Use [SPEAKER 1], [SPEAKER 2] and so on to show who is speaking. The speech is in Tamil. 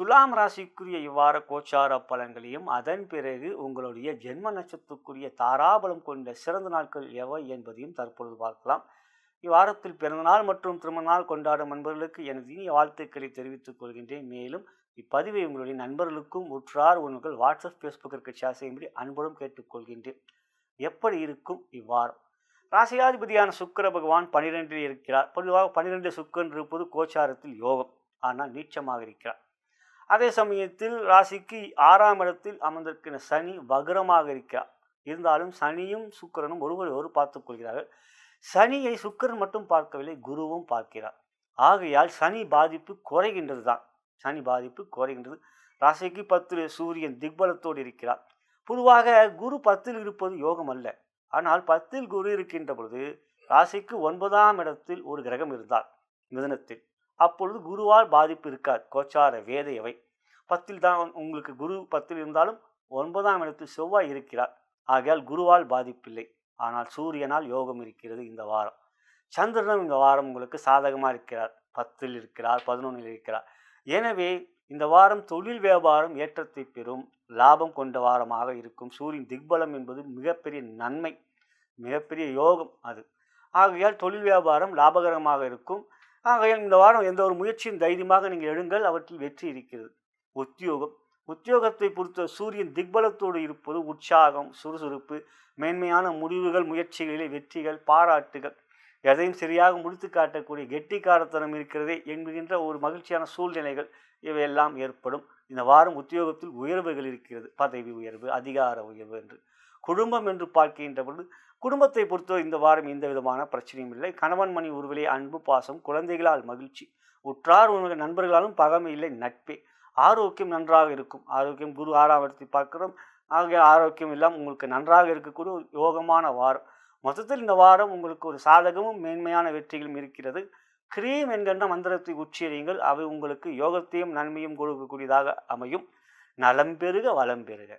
[SPEAKER 1] துலாம் ராசிக்குரிய இவ்வார கோச்சார பலன்களையும் அதன் பிறகு உங்களுடைய ஜென்ம நட்சத்திரத்துக்குரிய தாராபலம் கொண்ட சிறந்த நாட்கள் எவை என்பதையும் தற்பொழுது பார்க்கலாம். இவ்வாரத்தில் பிறந்தநாள் மற்றும் திருமண நாள் கொண்டாடும் நண்பர்களுக்கு எனது இனிய வாழ்த்துக்களை தெரிவித்துக் கொள்கின்றேன். மேலும் இப்பதிவை உங்களுடைய நண்பர்களுக்கும் உற்றார் உறவினர்கள் வாட்ஸ்அப் ஃபேஸ்புக்கிற்கு ஷேர் செய்யும்படி அன்புடன் கேட்டுக்கொள்கின்றேன். எப்படி இருக்கும் இவ்வாரம்? ராசியாதிபதியான சுக்கிர பகவான் 12 இருக்கிறார். பொதுவாக 12 சுக்கிரன் இருப்பது கோச்சாரத்தில் யோகம், ஆனால் நீச்சமாக இருக்கிறார். அதே சமயத்தில் ராசிக்கு 6ஆம் இடத்தில் அமர்ந்திருக்கிற சனி வக்ரமாக இருக்கிறார். இருந்தாலும் சனியும் சுக்கிரனும் ஒருவர் பார்த்துக் கொள்கிறார்கள். சனியை சுக்கிரன் மட்டும் பார்க்கவில்லை, குருவும் பார்க்கிறார். ஆகையால் சனி பாதிப்பு குறைகின்றது தான். சனி பாதிப்பு குறைகின்றது. ராசிக்கு 10 சூரியன் திக்பலத்தோடு இருக்கிறார். பொதுவாக குரு 10 இருப்பது யோகம் அல்ல. ஆனால் 10 குரு இருக்கின்ற பொழுது ராசிக்கு 9ஆம் இடத்தில் ஒரு கிரகம் இருந்தால் மிதுனத்தில், அப்பொழுது குருவால் பாதிப்பு இருக்காது. கோச்சார வேத எவை 10 தான் உங்களுக்கு குரு 10 இருந்தாலும் 9ஆம் இடத்தில் செவ்வாய் இருக்கிறார். ஆகையால் குருவால் பாதிப்பில்லை. ஆனால் சூரியனால் யோகம் இருக்கிறது. இந்த வாரம் சந்திரனும் இந்த வாரம் உங்களுக்கு சாதகமாக இருக்கிறார். 10 இருக்கிறார், 11 இருக்கிறார். எனவே இந்த வாரம் தொழில் வியாபாரம் ஏற்றத்தை பெறும், லாபம் கொண்ட வாரமாக இருக்கும். சூரியன் திக்பலம் என்பது மிகப்பெரிய நன்மை, மிகப்பெரிய யோகம் அது. ஆகையால் தொழில் வியாபாரம் லாபகரமாக இருக்கும். ஆகையால் இந்த வாரம் எந்த ஒரு முயற்சியும் தைரியமாக நீங்கள் எடுங்கள், அவற்றில் வெற்றி இருக்கிறது. உத்தியோகத்தை பொறுத்த சூரியன் திக்பலத்தோடு இருப்பது உற்சாகம், சுறுசுறுப்பு, மேன்மையான முடிவுகள், முயற்சிகளிலே வெற்றிகள், பாராட்டுகள், எதையும் சரியாக முடித்து காட்டக்கூடிய கெட்டிக்காரத்தனம் இருக்கிறதே என்கின்ற ஒரு மகிழ்ச்சியான சூழ்நிலைகள் இவையெல்லாம் ஏற்படும். இந்த வாரம் உத்தியோகத்தில் உயர்வுகள் இருக்கிறது. பதவி உயர்வு, அதிகார உயர்வு என்று. குடும்பம் என்று பார்க்கின்ற பொழுது குடும்பத்தை பொறுத்தவரை இந்த வாரம் எந்த விதமான பிரச்சனையும் இல்லை. கணவன் மணி உறவிலே அன்பு, பாசம், குழந்தைகளால் மகிழ்ச்சி, உற்றார் உறவினர் நண்பர்களாலும் பகமை இல்லை, நட்பே. ஆரோக்கியம் நன்றாக இருக்கும். ஆரோக்கியம் குரு 6ஆம் இடத்தை பார்க்கிறோம். ஆகிய ஆரோக்கியம் எல்லாம் உங்களுக்கு நன்றாக இருக்கக்கூடிய ஒரு யோகமான வாரம். மொத்தத்தில் இந்த வாரம் உங்களுக்கு ஒரு சாதகமும் மேன்மையான வெற்றிகளும் இருக்கிறது. கிரீம் என்கின்ற மந்திரத்தை உச்சரியுங்கள். அவை உங்களுக்கு யோகத்தையும் நன்மையும் கொடுக்கக்கூடியதாக அமையும். நலம் பெறுக, வளம் பெறுக.